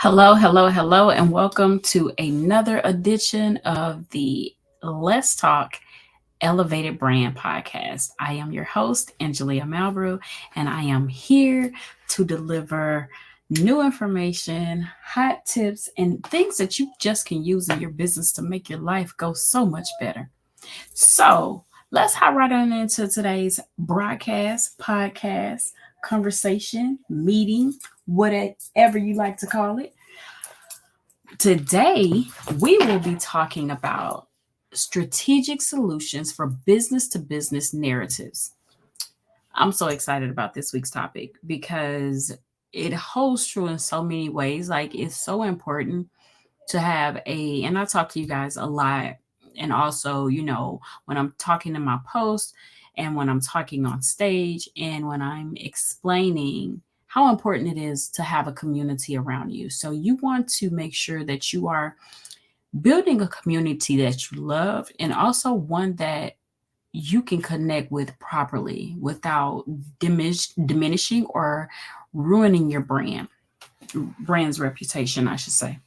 Hello, hello, hello, and welcome to another edition of the Let's Talk Elevated Brand podcast. I am your host, Angelia Malbrew, and I am here to deliver new information, hot tips, and things that you just can use in your business to make your life go so much better. So let's hop right on into today's broadcast, podcast, conversation, meeting, whatever you like to call it. Today, we will be talking about strategic solutions for business to business narratives. I'm so excited about this week's topic because it holds true in so many ways. Like, it's so important to have and I talk to you guys a lot. And also, when I'm talking in my post and when I'm talking on stage and when I'm explaining how important it is to have a community around you. So you want to make sure that you are building a community that you love and also one that you can connect with properly without diminishing or ruining your brand's reputation, I should say.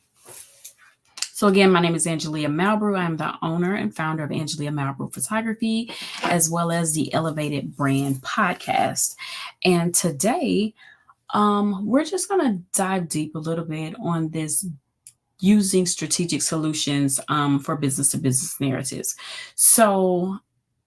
So again, my name is Angelia Malbrew. I'm the owner and founder of Angelia Malbrew Photography, as well as the Elevated Brand podcast. And today, we're just going to dive deep a little bit on this using strategic solutions for business to business narratives. So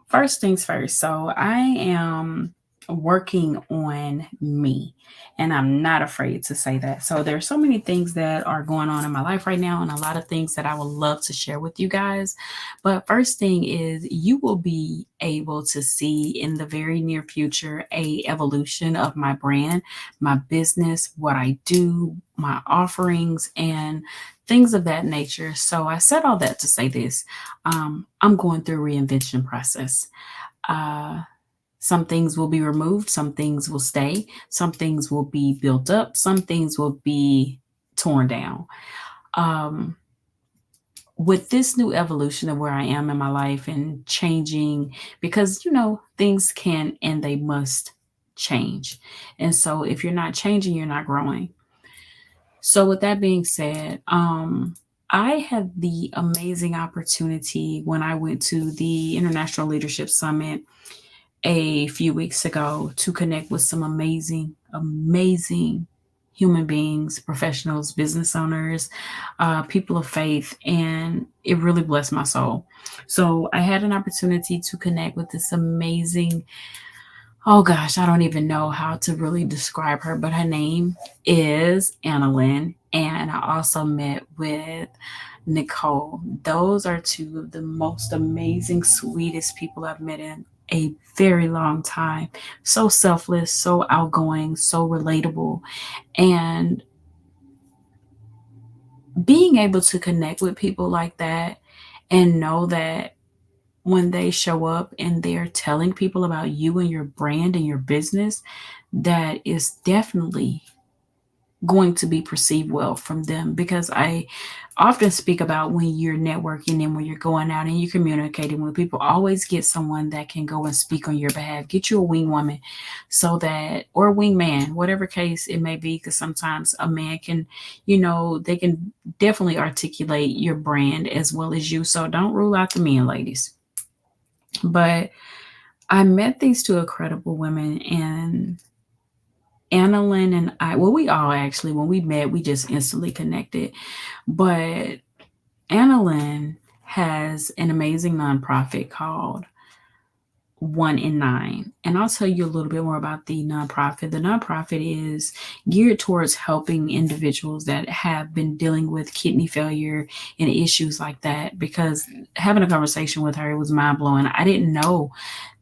first things first. So I am working on me, and I'm not afraid to say that. So there's so many things that are going on in my life right now, and a lot of things that I would love to share with you guys. But first thing is, you will be able to see in the very near future a evolution of my brand, my business, what I do, my offerings, and things of that nature. So I said all that to say this. I'm going through reinvention process. Uh, some things will be removed, some things will stay, some things will be built up, some things will be torn down. Um, with this new evolution of where I am in my life and changing, because things can and they must change. And so if you're not changing, you're not growing. So with that being said, I had the amazing opportunity when I went to the International Leadership Summit a few weeks ago to connect with some amazing, amazing human beings, professionals, business owners, people of faith, and it really blessed my soul. So I had an opportunity to connect with this amazing, oh gosh, I don't even know how to really describe her, but her name is Annalyn. And I also met with Nicole. Those are two of the most amazing, sweetest people I've met in a very long time. So selfless, so outgoing, so relatable. And being able to connect with people like that and know that when they show up and they're telling people about you and your brand and your business, that is definitely going to be perceived well from them, because I often speak about when you're networking and when you're going out and you're communicating with people, always get someone that can go and speak on your behalf. Get you a wing woman, so that, or a wing man, whatever case it may be, because sometimes a man can, they can definitely articulate your brand as well as you. So don't rule out the men, ladies. But I met these two incredible women, and Annalyn and I, well, we all actually, when we met, we just instantly connected. But Annalyn has an amazing nonprofit called 1 in 9. And I'll tell you a little bit more about the nonprofit. The nonprofit is geared towards helping individuals that have been dealing with kidney failure and issues like that. Because having a conversation with her, it was mind blowing. I didn't know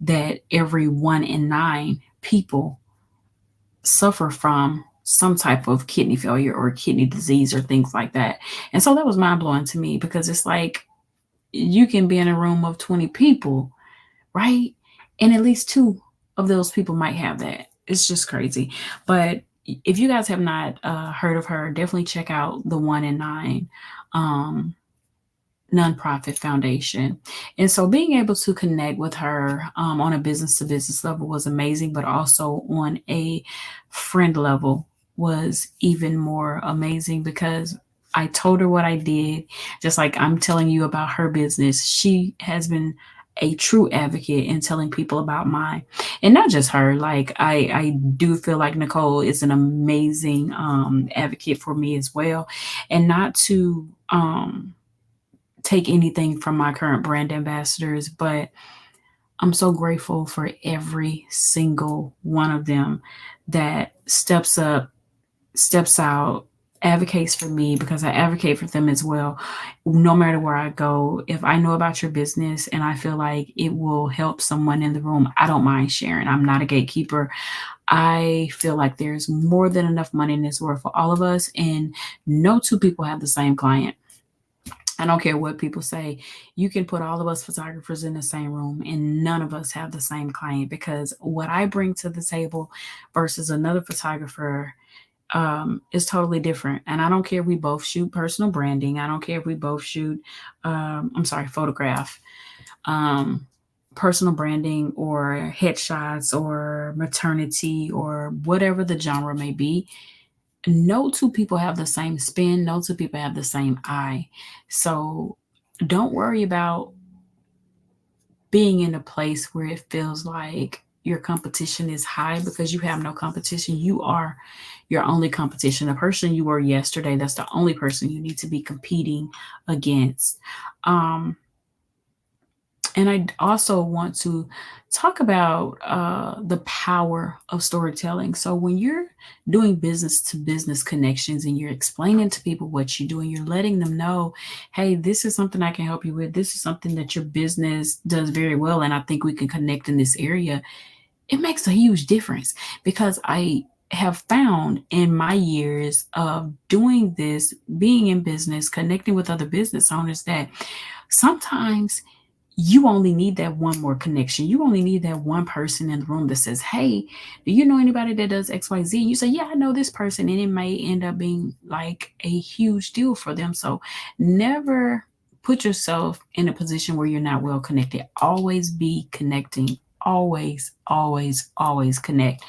that every 1 in 9 people suffer from some type of kidney failure or kidney disease or things like that. And so that was mind blowing to me, because it's like you can be in a room of 20 people, right? And at least two of those people might have that. It's just crazy. But if you guys have not heard of her, definitely check out the 1 in 9 nonprofit foundation. And so being able to connect with her on a business to business level was amazing, but also on a friend level, was even more amazing because I told her what I did, just like I'm telling you about her business. She has been a true advocate in telling people about mine. And not just her, like I do feel like Nicole is an amazing advocate for me as well. And not to take anything from my current brand ambassadors, but I'm so grateful for every single one of them that steps up, steps out, advocates for me because I advocate for them as well. No matter where I go, if I know about your business and I feel like it will help someone in the room, I don't mind sharing. I'm not a gatekeeper. I feel like there's more than enough money in this world for all of us, and no two people have the same client. I don't care what people say. You can put all of us photographers in the same room and none of us have the same client because what I bring to the table versus another photographer is totally different. And I don't care if we both shoot personal branding. I don't care if we both shoot, photograph, um, personal branding or headshots or maternity or whatever the genre may be. No two people have the same spin. No two people have the same eye. So don't worry about being in a place where it feels like your competition is high because you have no competition. You are your only competition. The person you were yesterday, that's the only person you need to be competing against. Um, and I also want to talk about the power of storytelling. So when you're doing business to business connections and you're explaining to people what you do and you're letting them know, hey, this is something I can help you with. This is something that your business does very well, and I think we can connect in this area. It makes a huge difference because I have found in my years of doing this, being in business, connecting with other business owners, that sometimes you only need that one more connection. You only need that one person in the room that says, hey, do you know anybody that does XYZ? You say, yeah, I know this person. And it may end up being like a huge deal for them. So never put yourself in a position where you're not well connected. Always be connecting. Always, always, always connect.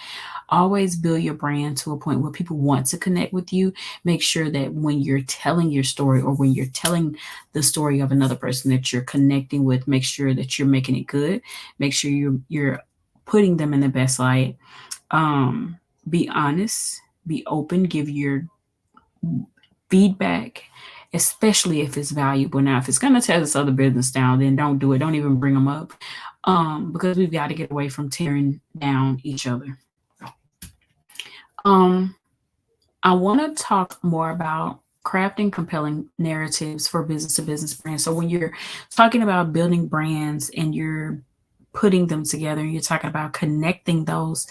Always build your brand to a point where people want to connect with you. Make sure that when you're telling your story or when you're telling the story of another person that you're connecting with, make sure that you're making it good. Make sure you're putting them in the best light. Be honest, be open, give your feedback, especially if it's valuable. Now, if it's going to tear this other business down, then don't do it. Don't even bring them up, because we've got to get away from tearing down each other. Um, I want to talk more about crafting compelling narratives for business to business brands. So when you're talking about building brands and you're putting them together and you're talking about connecting those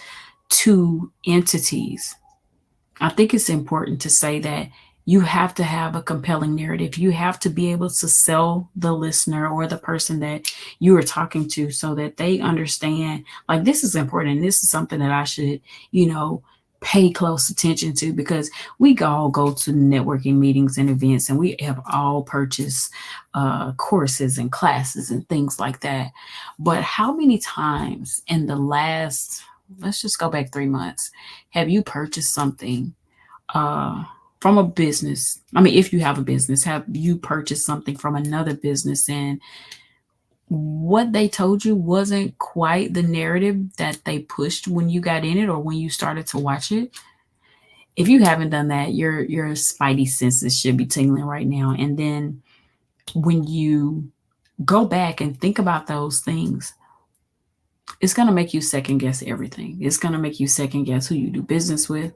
two entities, I think it's important to say that you have to have a compelling narrative. You have to be able to sell the listener or the person that you are talking to so that they understand, like, this is important. This is something that I should, you know, pay close attention to, because we all go to networking meetings and events and we have all purchased courses and classes and things like that. But how many times in the last, let's just go back 3 months, have you purchased something uh, from a business? I mean, if you have a business, have you purchased something from another business and what they told you wasn't quite the narrative that they pushed when you got in it or when you started to watch it? If you haven't done that, your spidey senses should be tingling right now. And then when you go back and think about those things, it's going to make you second guess everything. It's going to make you second guess who you do business with,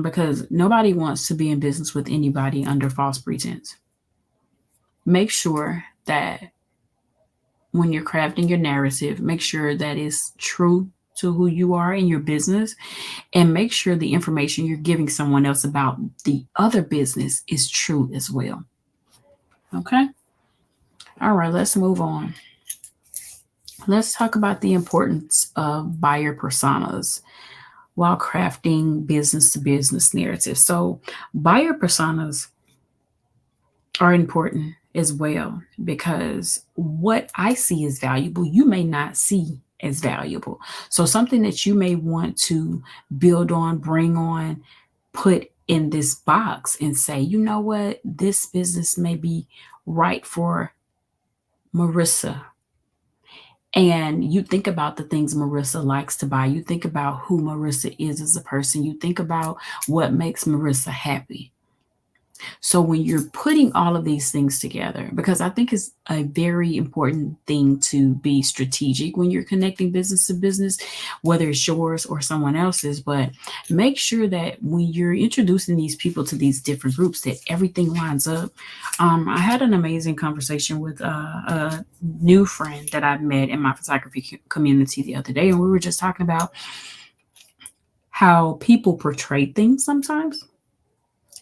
because nobody wants to be in business with anybody under false pretense. Make sure that when you're crafting your narrative, make sure that it's true to who you are in your business, and make sure the information you're giving someone else about the other business is true as well. Okay? All right, let's move on. Let's talk about the importance of buyer personas while crafting business to business narratives. So, buyer personas are important as well because what I see as valuable, you may not see as valuable. So, something that you may want to build on, bring on, put in this box and say, you know what, this business may be right for Marissa. And you think about the things Marissa likes to buy. You think about who Marissa is as a person. You think about what makes Marissa happy. So when you're putting all of these things together, because I think it's a very important thing to be strategic when you're connecting business to business, whether it's yours or someone else's, but make sure that when you're introducing these people to these different groups, that everything lines up. I had an amazing conversation with a new friend that I met in my photography community the other day, and we were just talking about how people portray things sometimes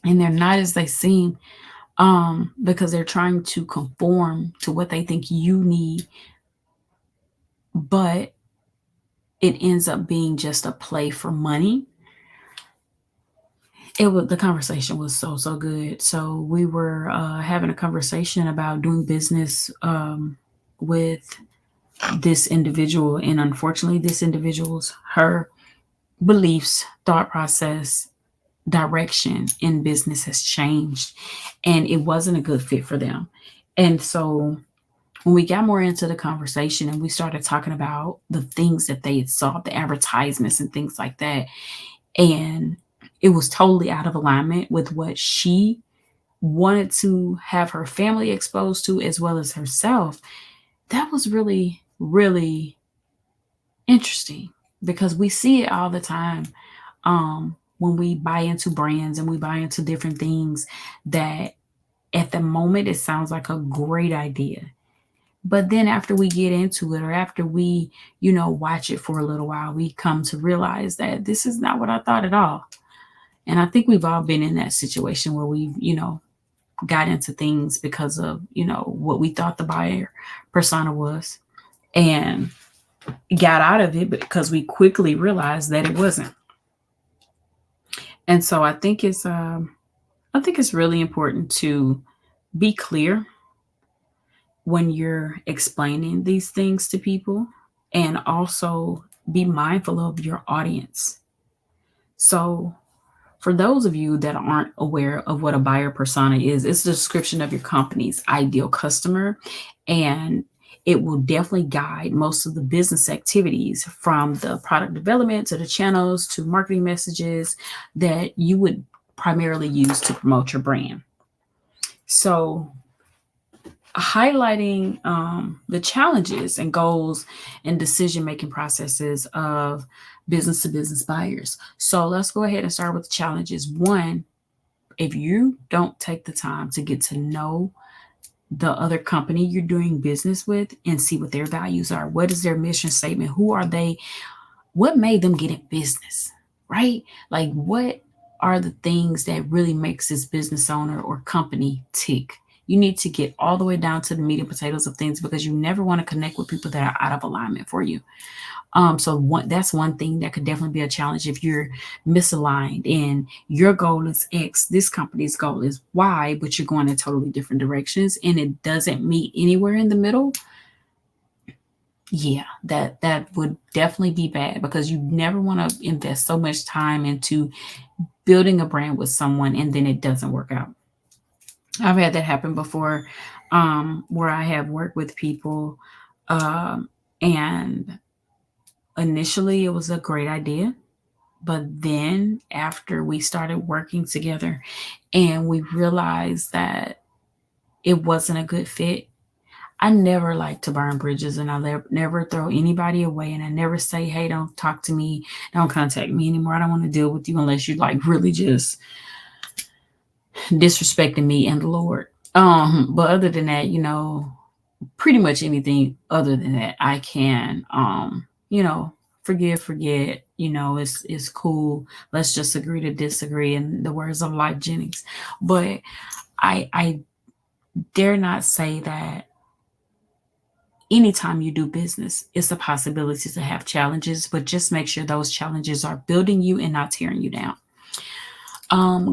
and they're not as they seem, because they're trying to conform to what they think you need, but it ends up being just a play for money. The conversation was so good. So we were having a conversation about doing business with this individual, and unfortunately, this individual's her beliefs, thought process, direction in business has changed, and it wasn't a good fit for them. And so when we got more into the conversation and we started talking about the things that they had saw, the advertisements and things like that, and it was totally out of alignment with what she wanted to have her family exposed to as well as herself. That was really interesting because we see it all the time, when we buy into brands and we buy into different things that at the moment it sounds like a great idea. But then after we get into it or after we, watch it for a little while, we come to realize that this is not what I thought at all. And I think we've all been in that situation where we've, got into things because of, what we thought the buyer persona was and got out of it because we quickly realized that it wasn't. And so I think it's really important to be clear when you're explaining these things to people and also be mindful of your audience. So, for those of you that aren't aware of what a buyer persona is, it's the description of your company's ideal customer, and it will definitely guide most of the business activities from the product development to the channels to marketing messages that you would primarily use to promote your brand. So, highlighting the challenges and goals and decision making processes of business to business buyers. So let's go ahead and start with the challenges. One, if you don't take the time to get to know the other company you're doing business with and see what their values are, what is their mission statement, who are they, what made them get in business, right? Like, what are the things that really makes this business owner or company tick? You need to get all the way down to the meat and potatoes of things because you never want to connect with people that are out of alignment for you. That's one thing that could definitely be a challenge if you're misaligned and your goal is X, this company's goal is Y, but you're going in totally different directions and it doesn't meet anywhere in the middle. Yeah, that would definitely be bad because you never want to invest so much time into building a brand with someone and then it doesn't work out. I've had that happen before, where I have worked with people, and initially it was a great idea, but then after we started working together and we realized that it wasn't a good fit, I never like to burn bridges and I never throw anybody away and I never say, hey, don't talk to me, don't contact me anymore. I don't want to deal with you unless you like really just disrespecting me and the Lord. But other than that, pretty much anything other than that, I can, forgive, forget. It's cool. Let's just agree to disagree. In the words of Life Jennings, but I dare not say that anytime you do business, it's a possibility to have challenges, but just make sure those challenges are building you and not tearing you down.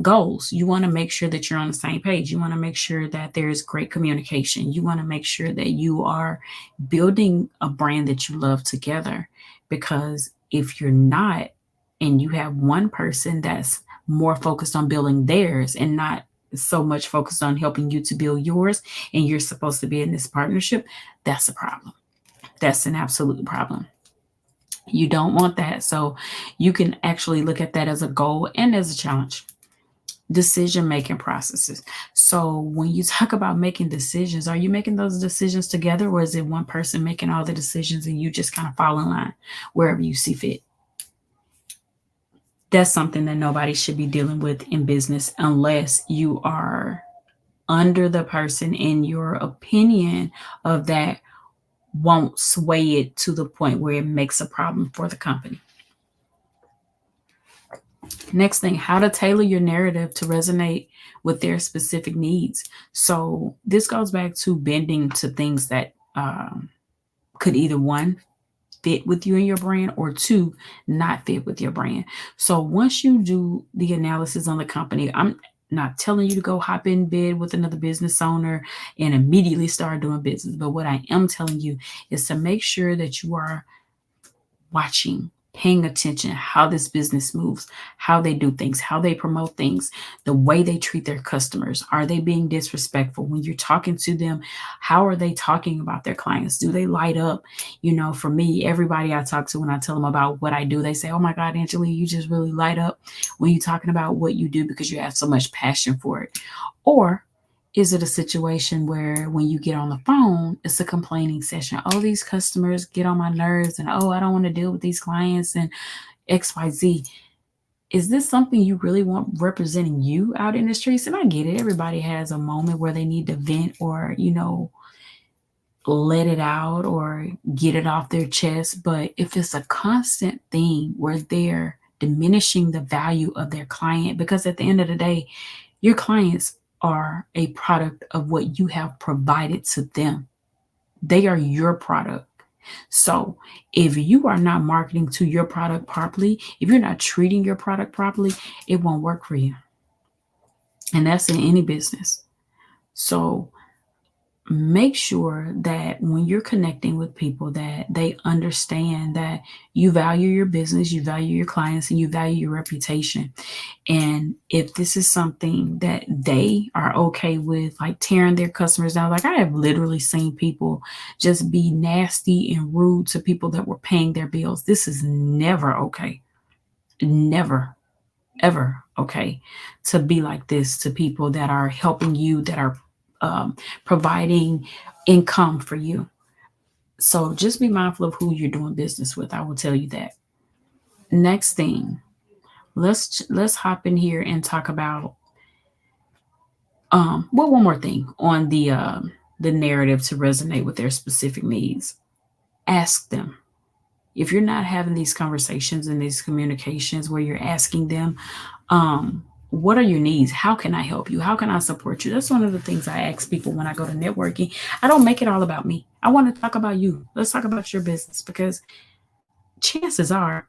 Goals. You want to make sure that you're on the same page. You want to make sure that there's great communication. You want to make sure that you are building a brand that you love together. Because if you're not, and you have one person that's more focused on building theirs and not so much focused on helping you to build yours, and you're supposed to be in this partnership, that's a problem. That's an absolute problem. You don't want that. So you can actually look at that as a goal and as a challenge. Decision making processes. So when you talk about making decisions, are you making those decisions together, or is it one person making all the decisions and you just kind of fall in line wherever you see fit? That's something that nobody should be dealing with in business unless you are under the person and your opinion of that won't sway it to the point where it makes a problem for the company. Next thing, how to tailor your narrative to resonate with their specific needs. So this goes back to bending to things that could either one, fit with you and your brand, or two, not fit with your brand. So once you do the analysis on the company, I'm not telling you to go hop in bed with another business owner and immediately start doing business. But what I am telling you is to make sure that you are watching, paying attention how this business moves, how they do things, how they promote things, the way they treat their customers. Are they being disrespectful when you're talking to them? How are they talking about their clients? Do they light up? For me, everybody I talk to, when I tell them about what I do, they say, "Oh my God, Angela, you just really light up when you're talking about what you do because you have so much passion for it." Or is it a situation where when you get on the phone, it's a complaining session? Oh, these customers get on my nerves, and oh, I don't want to deal with these clients and XYZ. Is this something you really want representing you out in the streets? And I get it. Everybody has a moment where they need to vent or, let it out or get it off their chest. But if it's a constant thing where they're diminishing the value of their client, because at the end of the day, your clients are a product of what you have provided to them. They are your product. So if you are not marketing to your product properly, if you're not treating your product properly, it won't work for you. And that's in any business. So make sure that when you're connecting with people that they understand that you value your business, you value your clients, and you value your reputation. And if this is something that they are okay with, like tearing their customers down, like I have literally seen people just be nasty and rude to people that were paying their bills. This is never okay. Never, ever okay to be like this to people that are helping you, that are providing income for you. So just be mindful of who you're doing business with. I will tell you that. Next thing, let's hop in here and talk about one more thing on the narrative to resonate with their specific needs. Ask them. If you're not having these conversations and these communications where you're asking them, what are your needs? How can I help you? How can I support you? That's one of the things I ask people when I go to networking. I don't make it all about me. I want to talk about you. Let's talk about your business, because chances are,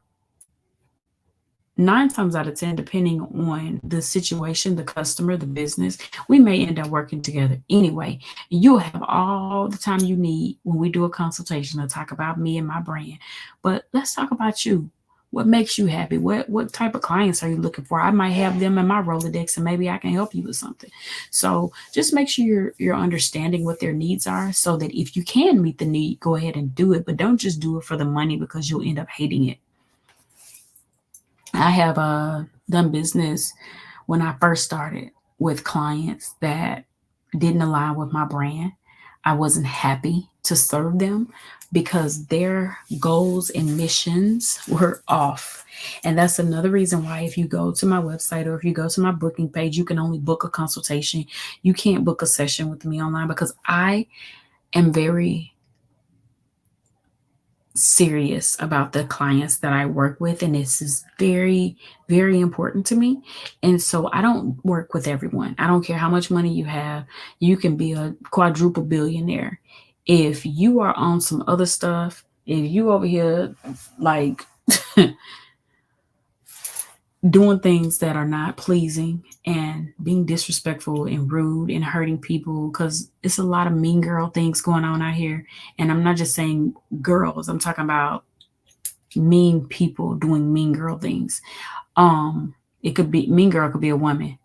9 times out of 10, depending on the situation, the customer, the business, we may end up working together anyway. You'll have all the time you need when we do a consultation to talk about me and my brand. But let's talk about you. What makes you happy? What type of clients are you looking for? I might have them in my Rolodex, and maybe I can help you with something. So just make sure you're understanding what their needs are, so that if you can meet the need, go ahead and do it. But don't just do it for the money, because you'll end up hating it. I have done business when I first started with clients that didn't align with my brand. I wasn't happy to serve them because their goals and missions were off. And that's another reason why, if you go to my website or if you go to my booking page, you can only book a consultation. You can't book a session with me online, because I am very serious about the clients that I work with, and this is very, very important to me. And so I don't work with everyone. I don't care how much money you have. You can be a quadruple billionaire. If you are on some other stuff, if you over here like doing things that are not pleasing and being disrespectful and rude and hurting people, because it's a lot of mean girl things going on out here. And I'm not just saying girls, I'm talking about mean people doing mean girl things. Um, It could be Mean Girl could be a woman,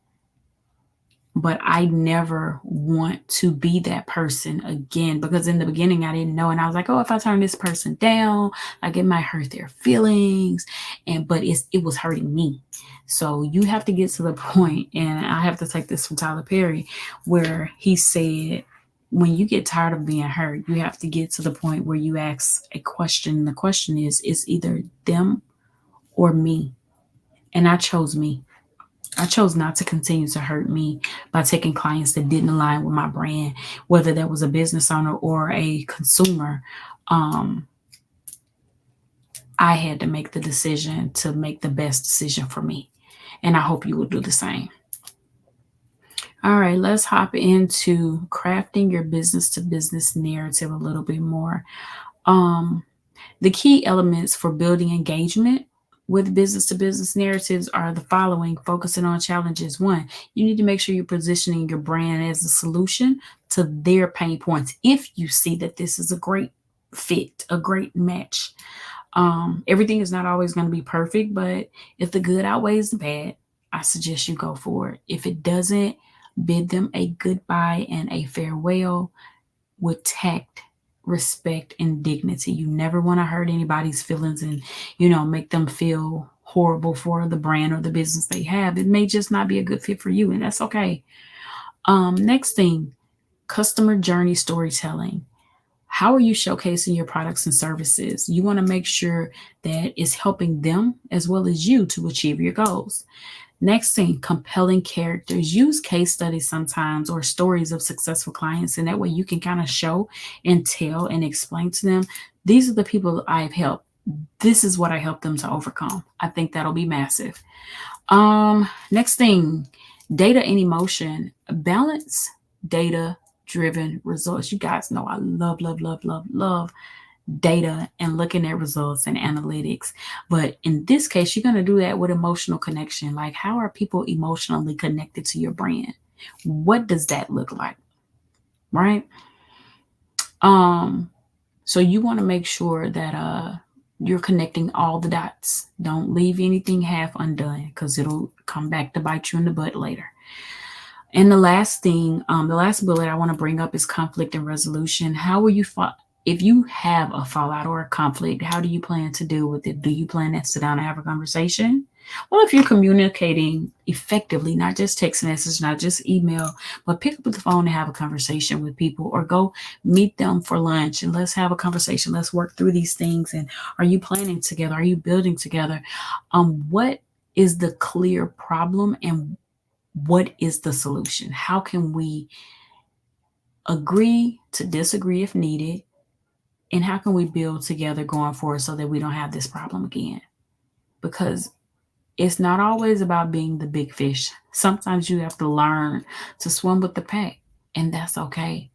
but I never want to be that person again, because in the beginning I didn't know, and I was like, oh, if I turn this person down, like it might hurt their feelings, and but it was hurting me. So you have to get to the point, and I have to take this from Tyler Perry, where he said, when you get tired of being hurt, you have to get to the point where you ask a question. The question is either them or me, and I chose me. I chose not to continue to hurt me by taking clients that didn't align with my brand, whether that was a business owner or a consumer. Um, I had to make the decision to make the best decision for me. And I hope you will do the same. All right, let's hop into crafting your business to business narrative a little bit more. Um, The key elements for building engagement with business to business narratives are the following: focusing on challenges. One, you need to make sure you're positioning your brand as a solution to their pain points. If you see that this is a great fit, a great match, everything is not always going to be perfect, but if the good outweighs the bad, I suggest you go for it. If it doesn't, bid them a goodbye and a farewell with tact, respect, and dignity. You never want to hurt anybody's feelings and, make them feel horrible for the brand or the business they have. It may just not be a good fit for you, and that's okay. Next thing, customer journey storytelling. How are you showcasing your products and services? You want to make sure that it's helping them as well as you to achieve your goals. Next thing, compelling characters. Use case studies sometimes or stories of successful clients, and that way you can kind of show and tell and explain to them, these are the people I've helped. This is what I helped them to overcome. I think that'll be massive. Next thing, data and emotion. Balance data driven results. You guys know I love, love, love, love, love data and looking at results and analytics. But in this case, you're going to do that with emotional connection. Like, how are people emotionally connected to your brand? What does that look like? Right? Um, so you want to make sure that you're connecting all the dots. Don't leave anything half undone, because it'll come back to bite you in the butt later. And the last thing, the last bullet I want to bring up is conflict and resolution. How will you if you have a fallout or a conflict, how do you plan to deal with it? Do you plan to sit down and have a conversation? Well, if you're communicating effectively, not just text message, not just email, but pick up the phone and have a conversation with people, or go meet them for lunch and let's have a conversation. Let's work through these things. And are you planning together? Are you building together? What is the clear problem, and what is the solution? How can we agree to disagree if needed? And how can we build together going forward so that we don't have this problem again? Because it's not always about being the big fish. Sometimes you have to learn to swim with the pack, and that's okay.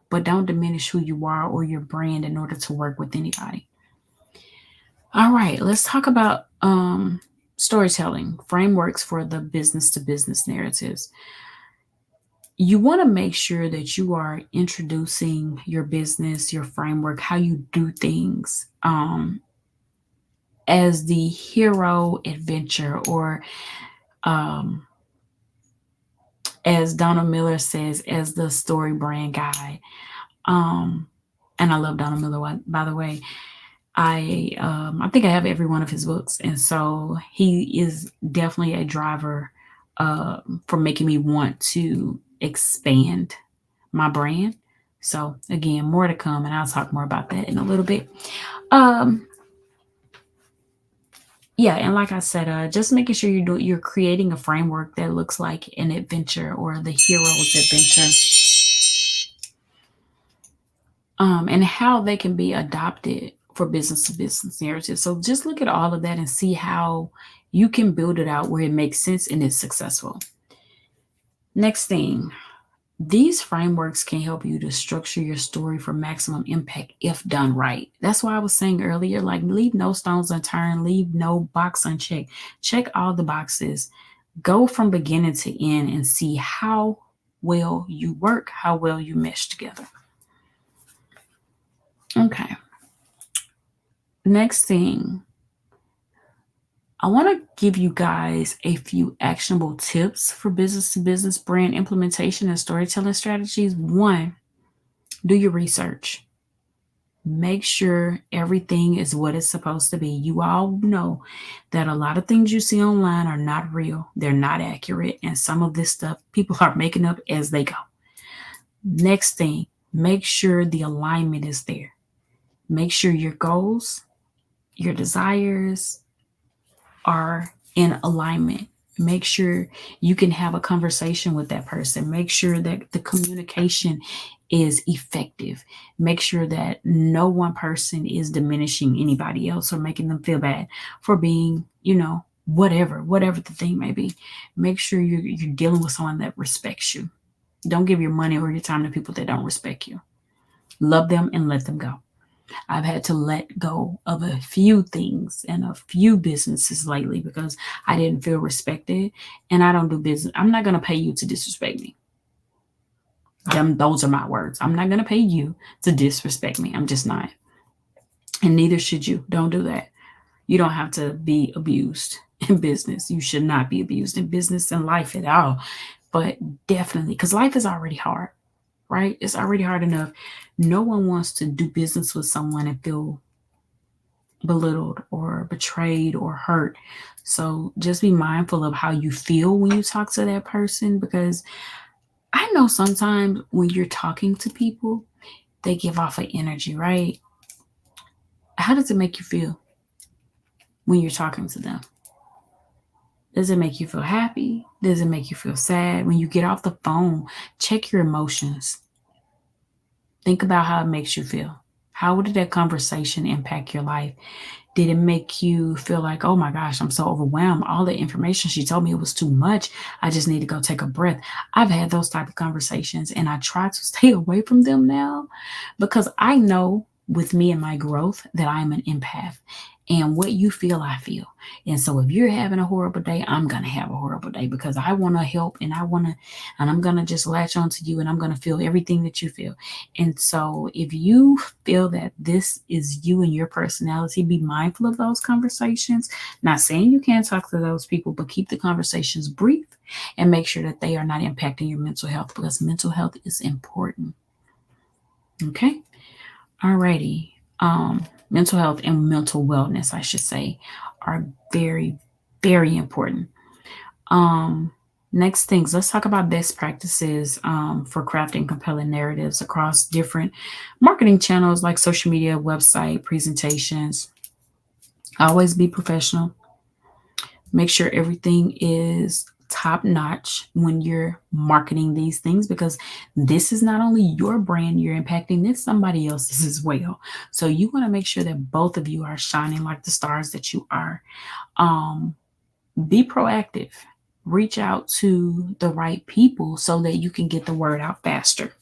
But don't diminish who you are or your brand in order to work with anybody. All right, let's talk about storytelling frameworks for the business to business narratives. You want to make sure that you are introducing your business, your framework, how you do things, as the hero adventure, or um, as Donna Miller says, as the story brand guide. Um, and I love Donna Miller, by the way. I think I have every one of his books, and so he is definitely a driver for making me want to expand my brand. So again, more to come, and I'll talk more about that in a little bit. Um, yeah, and like I said, just making sure you're creating a framework that looks like an adventure or the hero's adventure, and how they can be adopted for business to business narrative. So just look at all of that and see how you can build it out where it makes sense and is successful. Next thing, these frameworks can help you to structure your story for maximum impact if done right. That's why I was saying earlier, like, leave no stones unturned, leave no box unchecked. Check all the boxes. Go from beginning to end and see how well you work, how well you mesh together. Okay. Next thing, I want to give you guys a few actionable tips for business to business brand implementation and storytelling strategies. One, do your research. Make sure everything is what it's supposed to be. You all know that a lot of things you see online are not real, they're not accurate, and some of this stuff people are making up as they go. Next thing, make sure the alignment is there. Make sure your goals, your desires are in alignment. Make sure you can have a conversation with that person. Make sure that the communication is effective. Make sure that no one person is diminishing anybody else or making them feel bad for being, whatever the thing may be. Make sure you're dealing with someone that respects you. Don't give your money or your time to people that don't respect you. Love them and let them go. I've had to let go of a few things and a few businesses lately because I didn't feel respected, and I don't do business. I'm not going to pay you to disrespect me. Those are my words. I'm not going to pay you to disrespect me. I'm just not. And neither should you. Don't do that. You don't have to be abused in business. You should not be abused in business and life at all. But definitely, because life is already hard, right? It's already hard enough. No one wants to do business with someone and feel belittled or betrayed or hurt. So just be mindful of how you feel when you talk to that person, because I know sometimes when you're talking to people, they give off an energy, right? How does it make you feel when you're talking to them? Does it make you feel happy? Does it make you feel sad? When you get off the phone, check your emotions. Think about how it makes you feel. How did that conversation impact your life? Did it make you feel like, oh my gosh, I'm so overwhelmed? All the information she told me, it was too much. I just need to go take a breath. I've had those type of conversations, and I try to stay away from them now because I know with me and my growth that I'm an empath. And what you feel, I feel. And so if you're having a horrible day, I'm going to have a horrible day because I want to help, and I'm going to just latch onto you, and I'm going to feel everything that you feel. And so if you feel that this is you and your personality, be mindful of those conversations. Not saying you can't talk to those people, but keep the conversations brief and make sure that they are not impacting your mental health, because mental health is important. Okay. Alrighty. Mental health and mental wellness, I should say, are very, very important. Um, Next things, let's talk about best practices for crafting compelling narratives across different marketing channels like social media, website, presentations. Always be professional. Make sure everything is top notch when you're marketing these things, because this is not only your brand you're impacting, it's somebody else's as well. So you want to make sure that both of you are shining like the stars that you are. Um, be proactive. Reach out to the right people so that you can get the word out faster.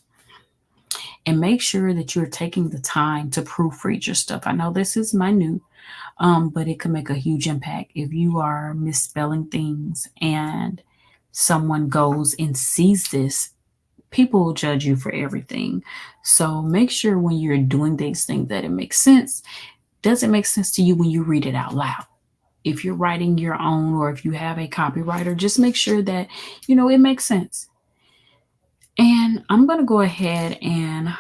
And make sure that you're taking the time to proofread your stuff. I know this is minute, but it can make a huge impact if you are misspelling things and someone goes and sees this. People will judge you for everything. So make sure when you're doing these things that it makes sense. Does it make sense to you when you read it out loud? If you're writing your own, or if you have a copywriter, just make sure that it makes sense. And I'm going to go ahead and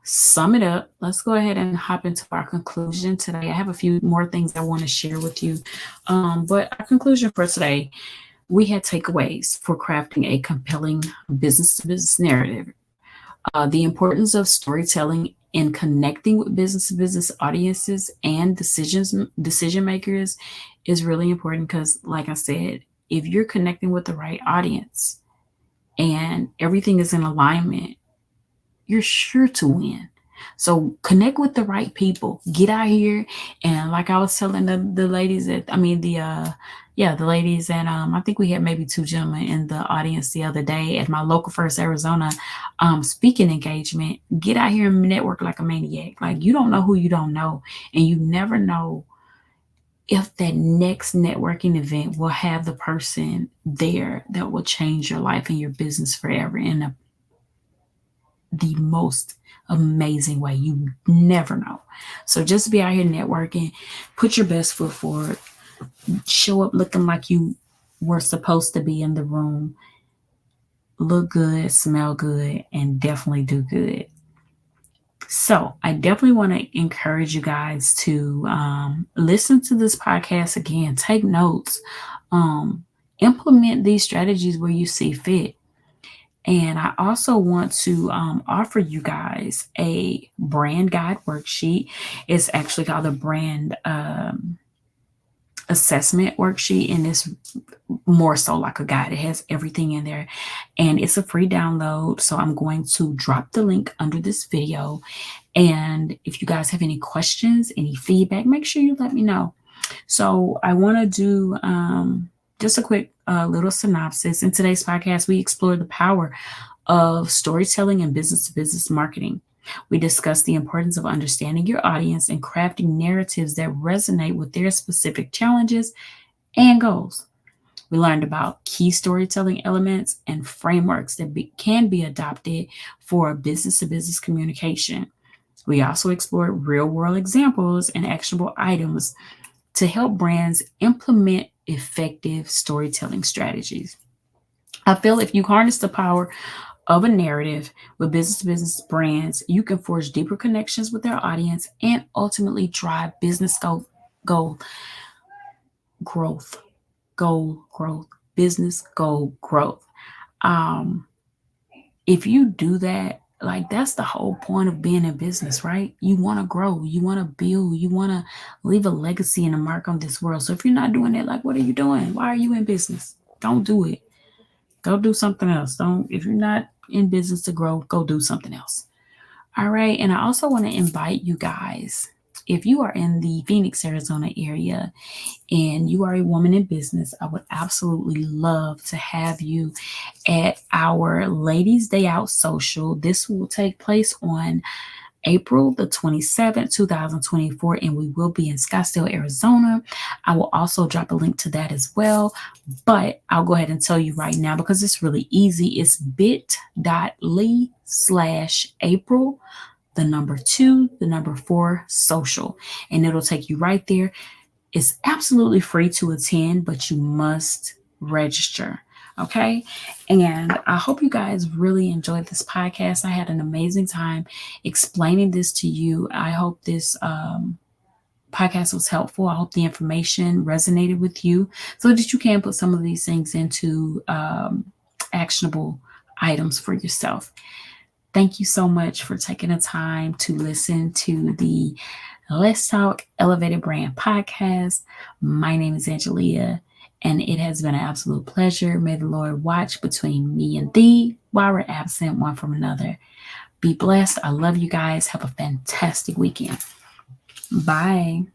sum it up. Let's go ahead and hop into our conclusion today. I have a few more things I want to share with you. But our conclusion for today, we had takeaways for crafting a compelling business to business narrative. The importance of storytelling in connecting with business to business audiences and decision makers is really important, because, like I said, if you're connecting with the right audience and everything is in alignment, you're sure to win. So connect with the right people. Get out here, and like I was telling the ladies the ladies, and I think we had maybe two gentlemen in the audience the other day at my local First Arizona speaking engagement. Get out here and network like a maniac. Like, you don't know who you don't know, and you never know if that next networking event will have the person there that will change your life and your business forever in the most amazing way. You never know. So just be out here networking, put your best foot forward, Show up looking like you were supposed to be in the room. Look good, smell good, and definitely do good. So, I definitely want to encourage you guys to listen to this podcast again, take notes, um, implement these strategies where you see fit. And I also want to offer you guys a brand guide worksheet. It's actually called the brand assessment worksheet, and it's more so like a guide. It has everything in there, and it's a free download. So I'm going to drop the link under this video. And if you guys have any questions, any feedback, make sure you let me know. So I want to do just a quick little synopsis. In today's podcast, we explore the power of storytelling and business to business marketing. We discuss the importance of understanding your audience and crafting narratives that resonate with their specific challenges and goals. We learned about key storytelling elements and frameworks that can be adopted for business to business communication. We also explored real world examples and actionable items to help brands implement effective storytelling strategies. I feel if you harness the power of a narrative with business to business brands, you can forge deeper connections with their audience and ultimately drive business goal growth, goal growth, business goal growth. Um, if you do that, like that's the whole point of being in business, right? You want to grow, you want to build, you want to leave a legacy and a mark on this world. So if you're not doing that, like what are you doing? Why are you in business? Don't do it. Go do something else. Don't, if you're not in business to grow, go do something else. All right. And I also want to invite you guys, if you are in the Phoenix, Arizona area and you are a woman in business, I would absolutely love to have you at our Ladies Day Out social. This will take place on April the 27th, 2024, and we will be in Scottsdale, Arizona. I will also drop a link to that as well, but I'll go ahead and tell you right now because it's really easy. It's bit.ly/April, the number 2, the number 4 social, and it'll take you right there. It's absolutely free to attend, but you must register. Okay. And I hope you guys really enjoyed this podcast. I had an amazing time explaining this to you. I hope this podcast was helpful. I hope the information resonated with you so that you can put some of these things into actionable items for yourself. Thank you so much for taking the time to listen to the Let's Talk Elevated Brand podcast. My name is Angelia, and it has been an absolute pleasure. May the Lord watch between me and thee while we're absent one from another. Be blessed. I love you guys. Have a fantastic weekend. Bye.